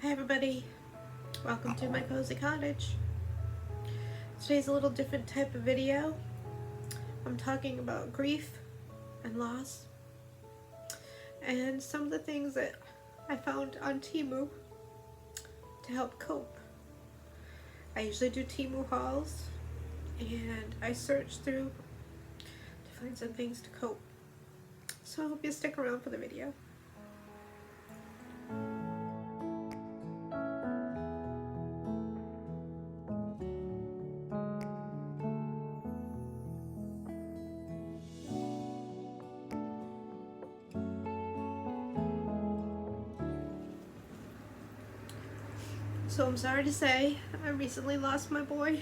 Hi everybody, welcome to my cozy cottage. Today's a little different type of video. I'm talking about grief and loss and some of the things that I found on Temu to help cope. I usually do Temu hauls and I search through to find some things to cope. So I hope you stick around for the video. So I'm sorry to say, I recently lost my boy,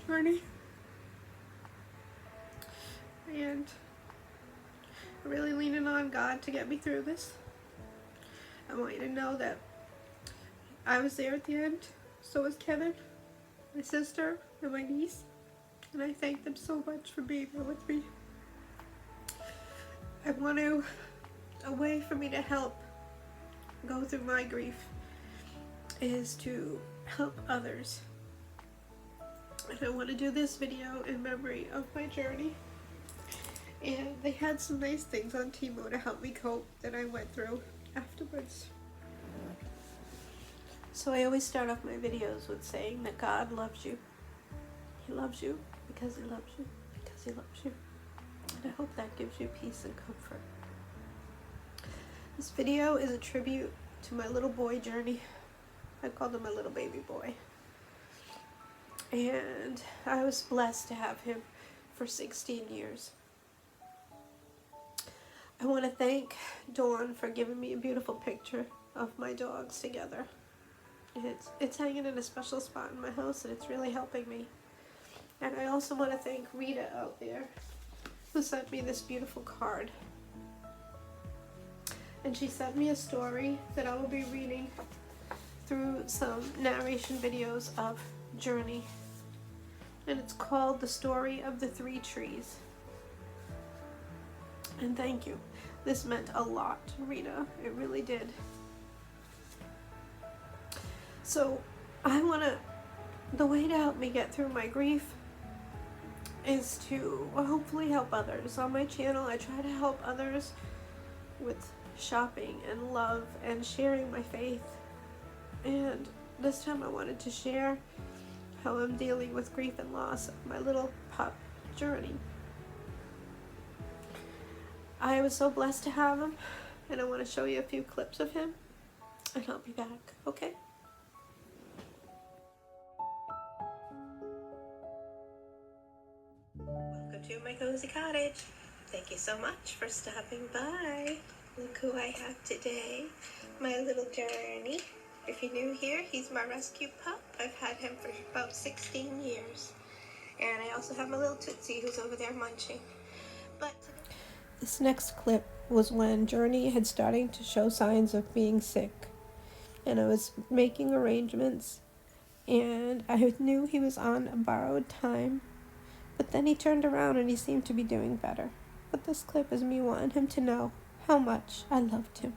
Journey, and I'm really leaning on God to get me through this. I want you to know that I was there at the end, so was Kevin, my sister, and my niece, and I thank them so much for being there with me. I want a way for me to help go through my grief is to help others, and I want to do this video in memory of my journey. And they had some nice things on Temu to help me cope that I went through afterwards. So I always start off my videos with saying that God loves you. He loves you because He loves you because He loves you, and I hope that gives you peace and comfort. This video is a tribute to my little boy Journey. I called him my little baby boy. And I was blessed to have him for 16 years. I want to thank Dawn for giving me a beautiful picture of my dogs together. It's hanging in a special spot in my house, and it's really helping me. And I also want to thank Rita out there who sent me this beautiful card. And she sent me a story that I will be reading through some narration videos of Journey, and it's called The Story of the Three Trees. And thank you. This meant a lot to Rita. It really did. So the way to help me get through my grief is to hopefully help others. On my channel, I try to help others with shopping and love and sharing my faith. And this time I wanted to share how I'm dealing with grief and loss of my little pup, Journey. I was so blessed to have him, and I want to show you a few clips of him, and I'll be back, okay? Welcome to my cozy cottage. Thank you so much for stopping by. Look who I have today, my little Journey. If you're new here, he's my rescue pup. I've had him for about 16 years. And I also have my little Tootsie who's over there munching. But this next clip was when Journey had started to show signs of being sick. And I was making arrangements. And I knew he was on a borrowed time. But then he turned around and he seemed to be doing better. But this clip is me wanting him to know how much I loved him.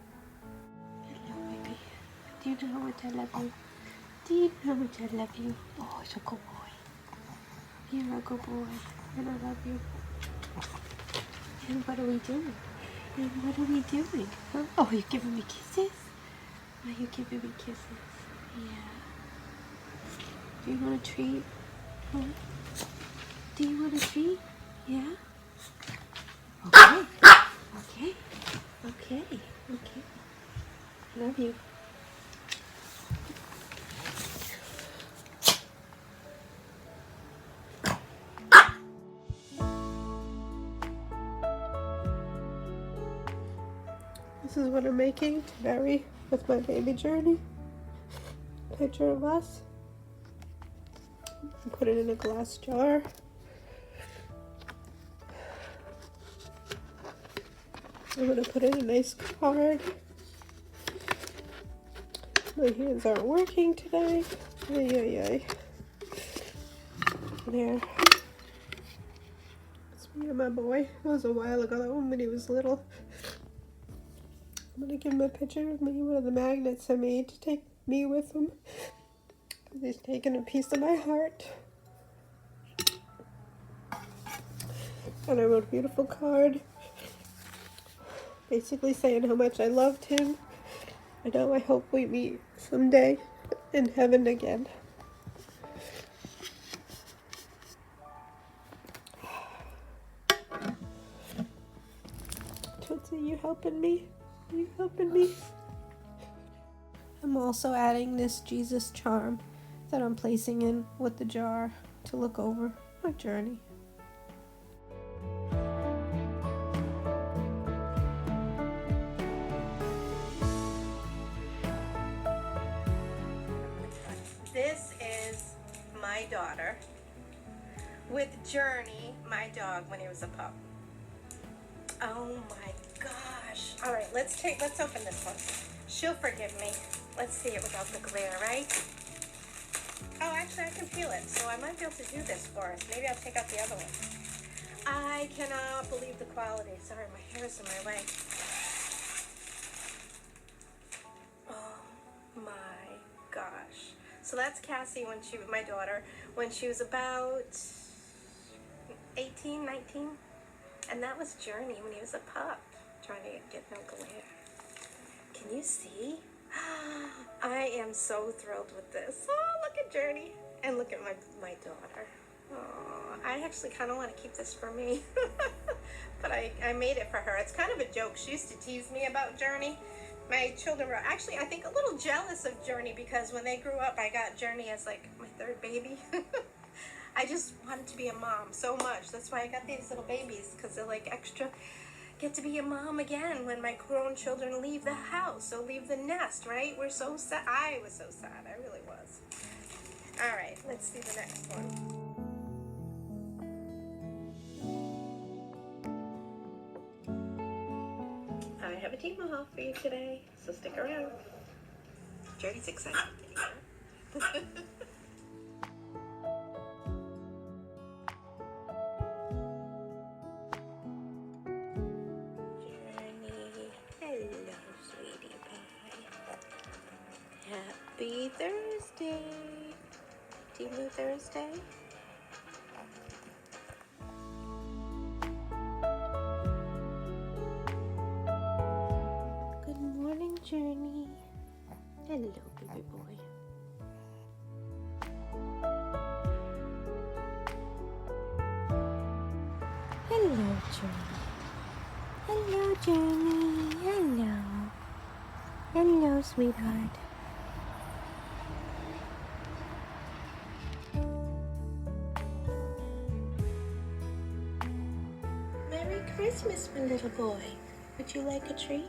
Do you know how much I love you? Do you know how much I love you? Oh, he's a good boy. You're a good boy. And I love you. And what are we doing? And what are we doing? Huh? Oh, you're giving me kisses? Are you giving me kisses? Yeah. Do you want a treat? Huh? Do you want a treat? Yeah? Okay. Okay. Okay. Okay. Love you. This is what I'm making to bury with my baby Journey. Picture of us. Put it in a glass jar. I'm going to put in a nice card. My hands aren't working today. Ay, ay, ay. There. It's me and my boy. It was a while ago, that one when he was little. I'm gonna give him a picture of me, one of the magnets I made to take me with him. He's taking a piece of my heart. And I wrote a beautiful card, basically saying how much I loved him. I hope we meet someday in heaven again. Tootsie, you helping me? You helping me? I'm also adding this Jesus charm that I'm placing in with the jar to look over my journey. This is my daughter with Journey, my dog, when he was a pup. Oh my gosh. All right, let's open this one. She'll forgive me. Let's see it without the glare, right? Oh, actually I can peel it, so I might be able to do this for us. Maybe I'll take out the other one. I cannot believe the quality. Sorry, my hair is in my way. Oh my gosh. So that's Cassie my daughter, when she was about 18, 19. And that was Journey when he was a pup, trying to get no glare. Can you see? I am so thrilled with this. Oh, look at Journey. And look at my daughter. Oh, I actually kind of want to keep this for me. But I made it for her. It's kind of a joke. She used to tease me about Journey. My children were actually, I think, a little jealous of Journey because when they grew up, I got Journey as like my third baby. I just wanted to be a mom so much. That's why I got these little babies, because they're like extra, get to be a mom again when my grown children leave the house or leave the nest, right? We're so sad. I was so sad. I really was. All right, let's see the next one. I have a Temu haul for you today, so stick around. Journey's excited. Hello, sweetie pie. Happy Thursday. Temu Thursday. Good morning, Journey. Hello, baby boy. Hello, Journey. Hello, Journey. Hello. Hello, sweetheart. Merry Christmas, my little boy. Would you like a treat?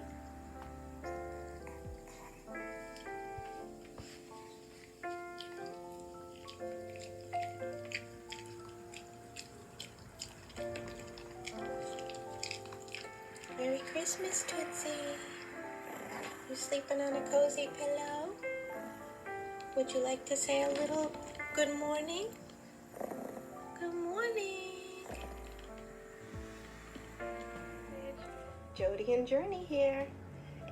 Merry Christmas, Tootsie. You sleeping on a cozy pillow? Would you like to say a little good morning? Good morning. Jody and Journey here,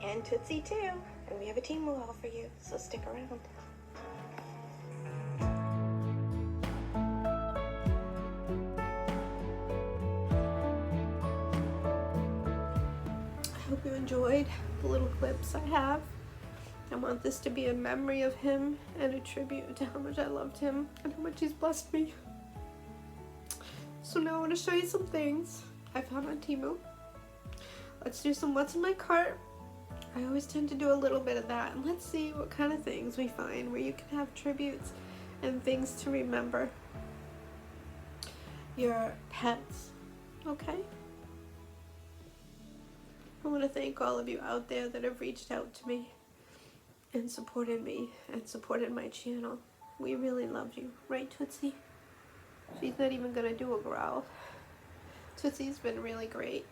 and Tootsie too, and we have a Temu haul for you, so stick around. I hope you enjoyed the little clips I have. I want this to be a memory of him and a tribute to how much I loved him and how much he's blessed me. So now I want to show you some things I found on Temu. Let's do some what's in my cart. I always tend to do a little bit of that, and let's see what kind of things we find where you can have tributes and things to remember your pets, okay? I want to thank all of you out there that have reached out to me and supported me and supported my channel. We really loved you, right, Tootsie? She's not even gonna do a growl. Tootsie's been really great.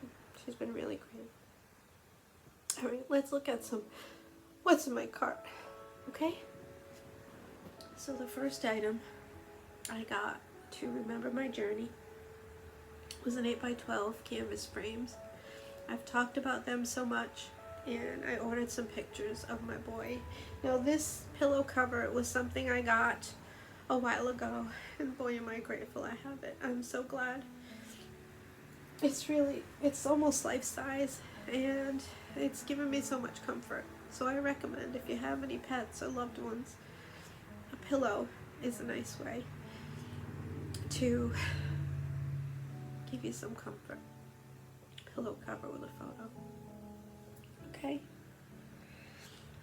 She's been really great. All right, let's look at some what's in my cart, okay? So the first item I got to remember my journey was an 8x12 canvas frames. I've talked about them so much and I ordered some pictures of my boy. Now this pillow cover was something I got a while ago, and boy am I grateful I have it. I'm so glad. It's almost life size, and it's given me so much comfort. So I recommend, if you have any pets or loved ones, a pillow is a nice way to give you some comfort. Pillow cover with a photo. Okay.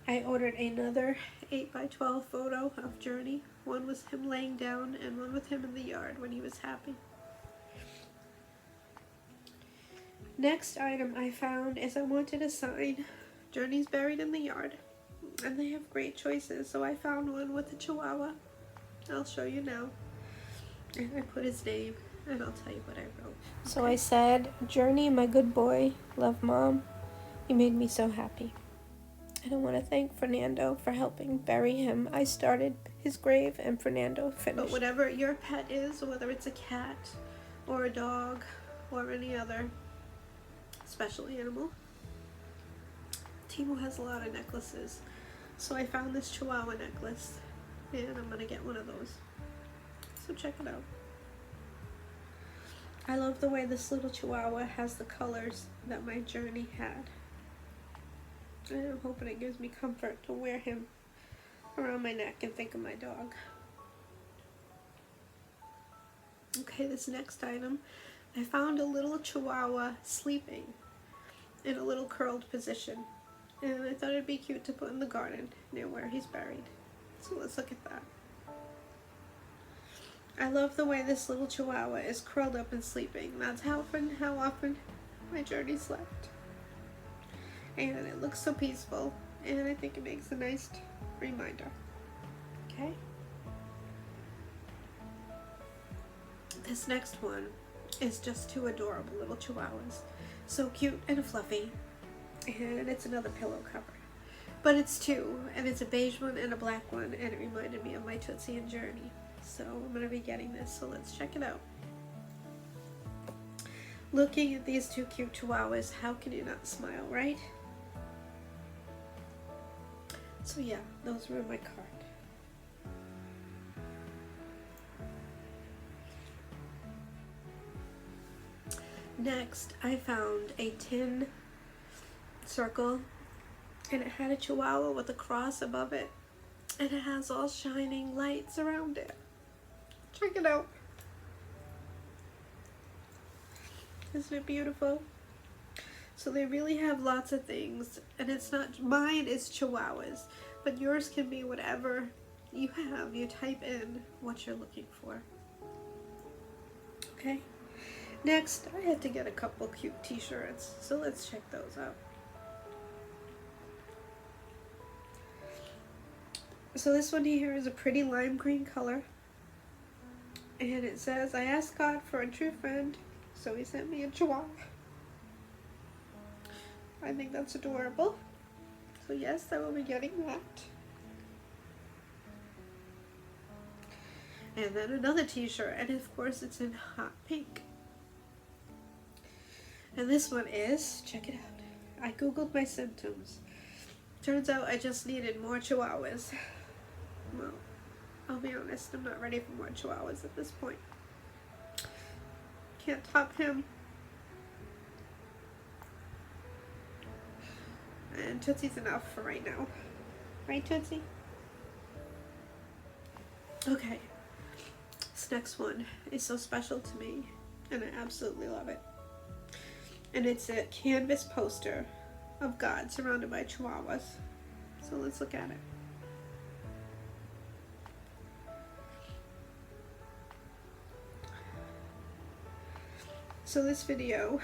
I ordered another 8x12 photo of Journey. One was him laying down and one with him in the yard when he was happy. Next item I found is I wanted a sign. Journey's buried in the yard, and they have great choices. So I found one with a Chihuahua. I'll show you now. And I put his name, and I'll tell you what I wrote. Okay. So I said, Journey, my good boy, love Mom. You made me so happy. And I want to thank Fernando for helping bury him. I started his grave, and Fernando finished. But whatever your pet is, whether it's a cat or a dog or any other special animal, Temu has a lot of necklaces. So I found this Chihuahua necklace, and I'm gonna get one of those. So check it out. I love the way this little Chihuahua has the colors that my Journey had. And I'm hoping it gives me comfort to wear him around my neck and think of my dog. Okay, this next item, I found a little Chihuahua sleeping in a little curled position, and I thought it'd be cute to put in the garden near where he's buried. So let's look at that. I love the way this little Chihuahua is curled up and sleeping. That's how often my Journey slept. And it looks so peaceful, and I think it makes a nice reminder. Okay? This next one is just two adorable little Chihuahuas. So cute and fluffy. And it's another pillow cover. But it's two, and it's a beige one and a black one, and it reminded me of my Tootsie and Journey. So I'm going to be getting this, so let's check it out. Looking at these two cute Chihuahuas, how can you not smile, right? So yeah, those were in my cart. Next, I found a tin circle, and it had a Chihuahua with a cross above it, and it has all shining lights around it. Check it out. Isn't it beautiful? So they really have lots of things, and it's not, mine is Chihuahuas, but yours can be whatever you have. You type in what you're looking for. Okay? Next, I had to get a couple cute t-shirts, so let's check those out. So this one here is a pretty lime green color, and it says, I asked God for a true friend, so he sent me a Chihuahua. I think that's adorable. So yes, I will be getting that. And then another t-shirt, and of course it's in hot pink. And this one is, check it out, I googled my symptoms. Turns out I just needed more Chihuahuas. Well, I'll be honest, I'm not ready for more Chihuahuas at this point. Can't top him. And Tootsie's enough for right now. Right, Tootsie? Okay. This next one is so special to me, and I absolutely love it. And it's a canvas poster of God surrounded by Chihuahuas. So let's look at it. So this video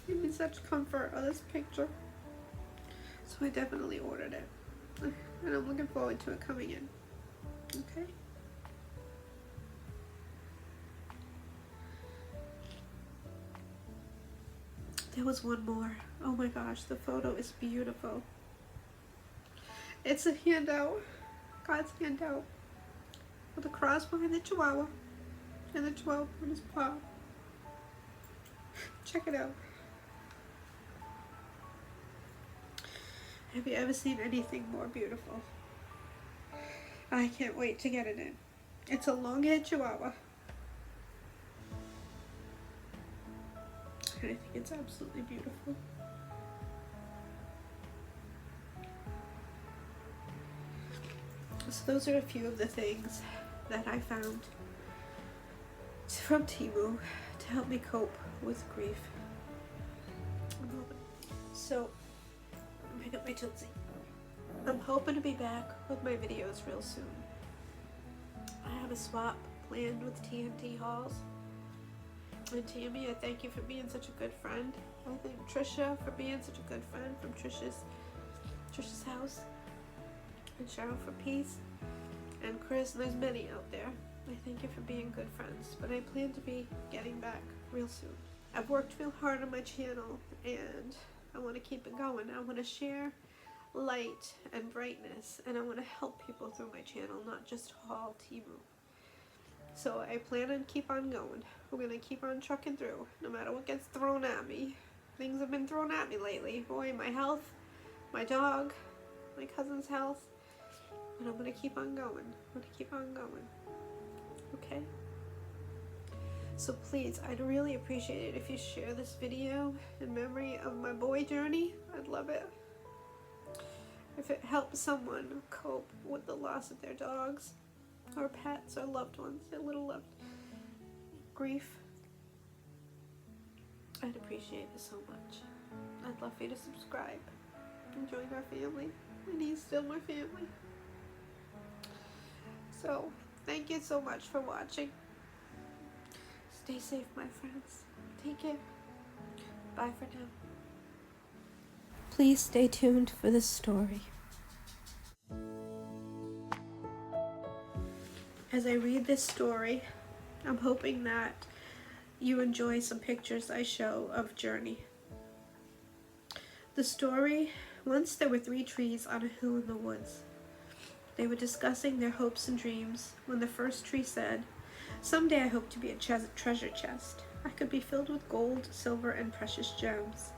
gave me such comfort of this picture. So I definitely ordered it. And I'm looking forward to it coming in. Okay? There was one more. Oh my gosh, the photo is beautiful. It's a handout. God's handout. With a cross behind the Chihuahua. And the Chihuahua on his paw. Check it out. Have you ever seen anything more beautiful? I can't wait to get it in. It's a long-haired Chihuahua. And I think it's absolutely beautiful. So those are a few of the things that I found from Temu to help me cope with grief. So, pick up my Tootsie. I'm hoping to be back with my videos real soon. I have a swap planned with TNT Halls. And Tammy, I thank you for being such a good friend. I thank Trisha for being such a good friend from Trisha's house. And Cheryl for peace. And Chris, and there's many out there. I thank you for being good friends. But I plan to be getting back real soon. I've worked real hard on my channel and I want to keep it going. I want to share light and brightness, and I want to help people through my channel, not just haul Temu. So I plan on keep on going. We're going to keep on trucking through, no matter what gets thrown at me. Things have been thrown at me lately. Boy, my health, my dog, my cousin's health. And I'm going to keep on going. I'm going to keep on going. Okay? So please, I'd really appreciate it if you share this video in memory of my boy journey. I'd love it. If it helps someone cope with the loss of their dogs or pets or loved ones, their little loved grief, I'd appreciate it so much. I'd love for you to subscribe and join our family, and he's still my family. So, thank you so much for watching. Stay safe, my friends. Take care. Bye for now. Please stay tuned for this story. As I read this story, I'm hoping that you enjoy some pictures I show of Journey. The story: once there were 3 trees on a hill in the woods. They were discussing their hopes and dreams when the first tree said, "Someday I hope to be a treasure chest. I could be filled with gold, silver, and precious gems.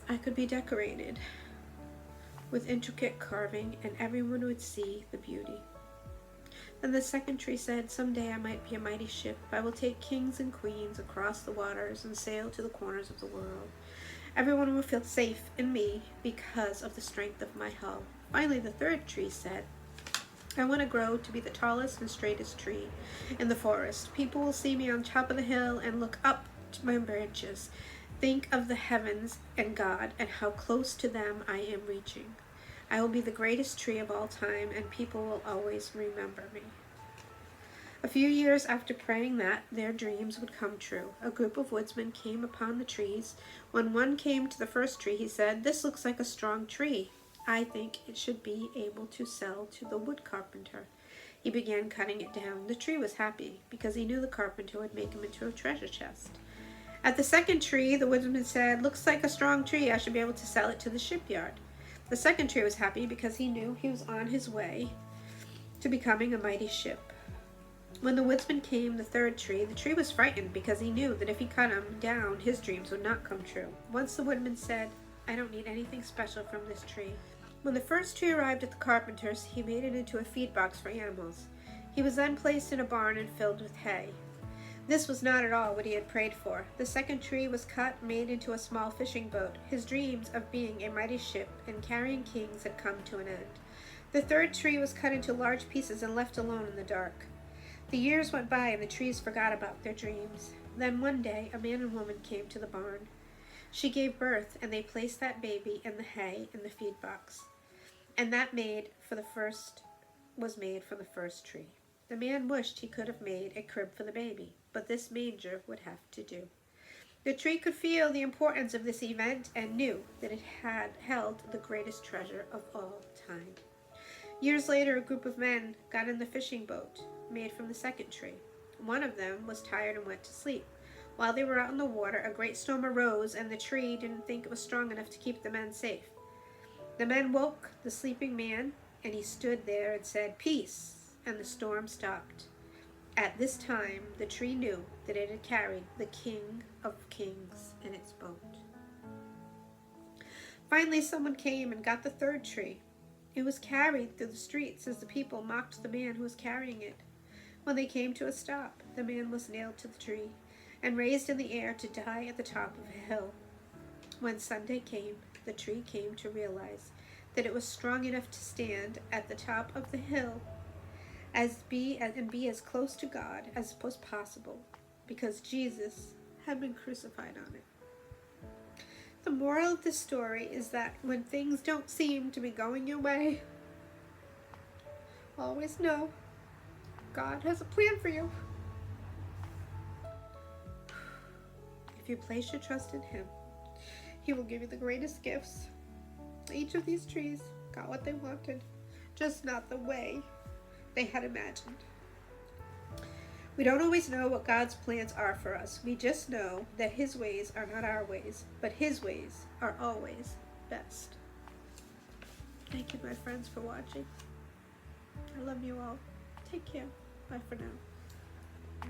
I could be decorated with intricate carving, and everyone would see the beauty." Then the second tree said, "Someday I might be a mighty ship. I will take kings and queens across the waters and sail to the corners of the world. Everyone will feel safe in me because of the strength of my hull." Finally, the third tree said, "I want to grow to be the tallest and straightest tree in the forest. People will see me on top of the hill and look up to my branches. Think of the heavens and God and how close to them I am reaching. I will be the greatest tree of all time, and people will always remember me." A few years after praying that their dreams would come true, a group of woodsmen came upon the trees. When one came to the first tree, he said, "This looks like a strong tree. I think it should be able to sell to the wood carpenter." He began cutting it down. The tree was happy because he knew the carpenter would make him into a treasure chest. At the second tree, the woodsman said, "Looks like a strong tree. I should be able to sell it to the shipyard." The second tree was happy because he knew he was on his way to becoming a mighty ship. When the woodsman came, the third tree, the tree was frightened because he knew that if he cut him down, his dreams would not come true. Once the woodman said, "I don't need anything special from this tree." When the first tree arrived at the carpenter's, he made it into a feed box for animals. He was then placed in a barn and filled with hay. This was not at all what he had prayed for. The second tree was cut, made into a small fishing boat. His dreams of being a mighty ship and carrying kings had come to an end. The third tree was cut into large pieces and left alone in the dark. The years went by and the trees forgot about their dreams. Then one day, a man and woman came to the barn. She gave birth, and they placed that baby in the hay in the feed box. And that was made from the first tree. The man wished he could have made a crib for the baby, but this manger would have to do. The tree could feel the importance of this event and knew that it had held the greatest treasure of all time. Years later, a group of men got in the fishing boat made from the second tree. One of them was tired and went to sleep. While they were out in the water, a great storm arose, and the tree didn't think it was strong enough to keep the men safe. The men woke the sleeping man, and he stood there and said, "Peace," and the storm stopped. At this time, the tree knew that it had carried the King of Kings in its boat. Finally, someone came and got the third tree. It was carried through the streets as the people mocked the man who was carrying it. When they came to a stop, the man was nailed to the tree and raised in the air to die at the top of a hill. When Sunday came, the tree came to realize that it was strong enough to stand at the top of the hill and be as close to God as was possible, because Jesus had been crucified on it. The moral of this story is that when things don't seem to be going your way, always know God has a plan for you. If you place your trust in Him, He will give you the greatest gifts. Each of these trees got what they wanted, just not the way they had imagined. We don't always know what God's plans are for us. We just know that His ways are not our ways, but His ways are always best. Thank you, my friends, for watching. I love you all. Take care. Bye for now.